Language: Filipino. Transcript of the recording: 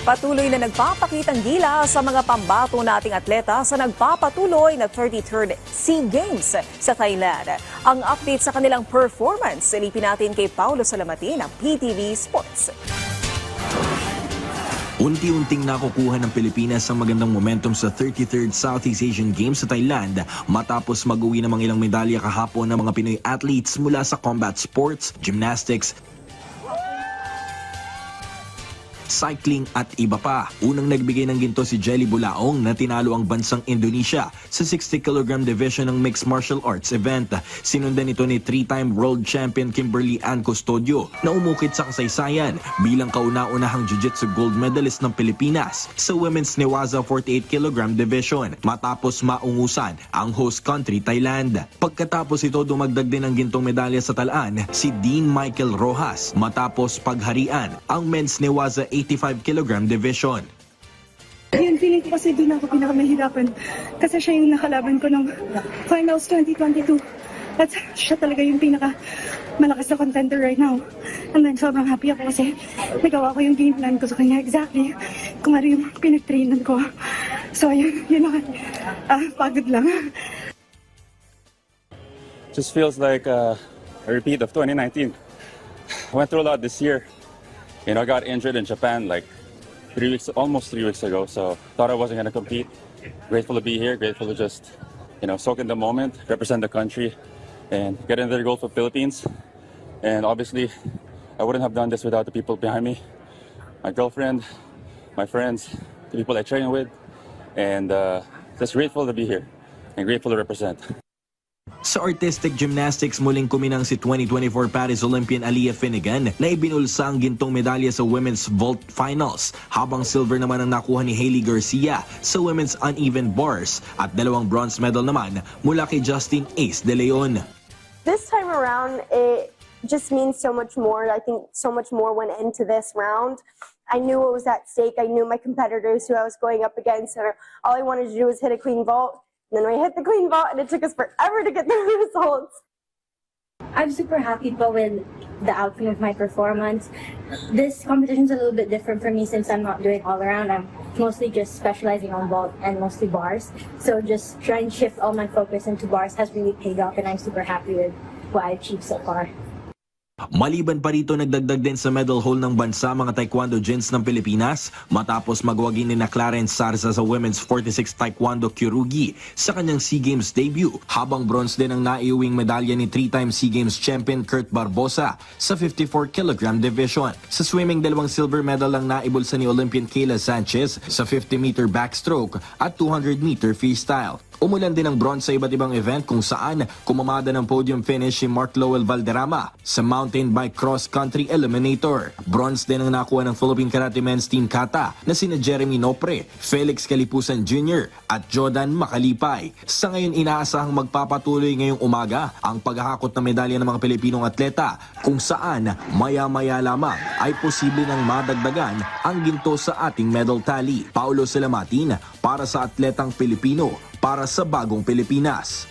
Patuloy na nagpapakitang gila sa mga pambato nating atleta sa nagpapatuloy na 33rd SEA Games sa Thailand. Ang update sa kanilang performance, silipin natin kay Paulo Salamatin ng PTV Sports. Unti-unting nakukuha ng Pilipinas ang magandang momentum sa 33rd Southeast Asian Games sa Thailand matapos mag-uwi ng mga ilang medalya kahapon ng mga Pinoy athletes mula sa combat sports, gymnastics, cycling at iba pa. Unang nagbigay ng ginto si Jelly Bulaong na tinalo ang bansang Indonesia sa 60kg division ng mixed martial arts event. Sinundan ito ni 3-time world champion Kimberly Ann Custodio na umukit sa kasaysayan bilang kauna-unahang jiu-jitsu gold medalist ng Pilipinas sa women's Newaza 48kg division matapos maungusan ang host country Thailand. Pagkatapos ito, dumagdag din ng gintong medalya sa talaan si Dean Michael Rojas matapos pagharian ang men's Newaza 85kg division. Yun, feeling ko kasi doon ako pinakamahirapan kasi siya yung nakalaban ko ng finals 2022 at siya talaga yung pinakamalakas na contender right now. And then sobrang happy ako kasi nagawa ko yung game plan ko sa kanya exactly kung ano yung pinag-trainan ko. So yun naman, pagod lang. Just feels like a repeat of 2019. I went through a lot this year. You know, I got injured in Japan like almost 3 weeks ago, so thought I wasn't going to compete. Grateful to be here, grateful to just, soak in the moment, represent the country, and get another gold for Philippines. And obviously, I wouldn't have done this without the people behind me. My girlfriend, my friends, the people I train with, and just grateful to be here and grateful to represent. Sa artistic gymnastics, muling kuminang si 2024 Paris Olympian Aliyah Finnegan na ibinulsa ang gintong medalya sa women's vault finals, habang silver naman ang nakuha ni Hailey Garcia sa women's uneven bars at 2 bronze medal naman mula kay Justin Ace De Leon. This time around, it just means so much more. I think so much more went into this round. I knew what was at stake. I knew my competitors who I was going up against, and all I wanted to do was hit a clean vault. And then we hit the clean vault, and it took us forever to get the results. I'm super happy with the outcome of my performance. This competition is a little bit different for me since I'm not doing all around. I'm mostly just specializing on vault and mostly bars. So just trying to shift all my focus into bars has really paid off, and I'm super happy with what I achieved so far. Maliban pa rito, nagdagdag din sa medal haul ng bansa mga taekwondo gins ng Pilipinas matapos magwagi ni Clarence Sarza sa women's 46 taekwondo kyurugi sa kanyang SEA Games debut, habang bronze din ang naiuwing medalya ni 3-time SEA Games champion Kurt Barbosa sa 54kg division. Sa swimming, 2 silver medal ang naibulsa ni Olympian Kayla Sanchez sa 50-meter backstroke at 200-meter freestyle. Umulan din ng bronze sa iba't ibang event kung saan kumamada ng podium finish si Mark Lowell Valderrama sa mountain bike cross-country eliminator. Bronze din ang nakuha ng Philippine Karate Men's Team Kata na sina Jeremy Nopre, Felix Calipusan Jr. at Jordan Makalipay. Sa ngayon, inaasahang magpapatuloy ngayong umaga ang paghahakot ng medalya ng mga Pilipinong atleta kung saan maya-maya lamang ay posible nang madagdagan ang ginto sa ating medal tally. Paulo Salamatin para sa Atletang Pilipino, para sa Bagong Pilipinas.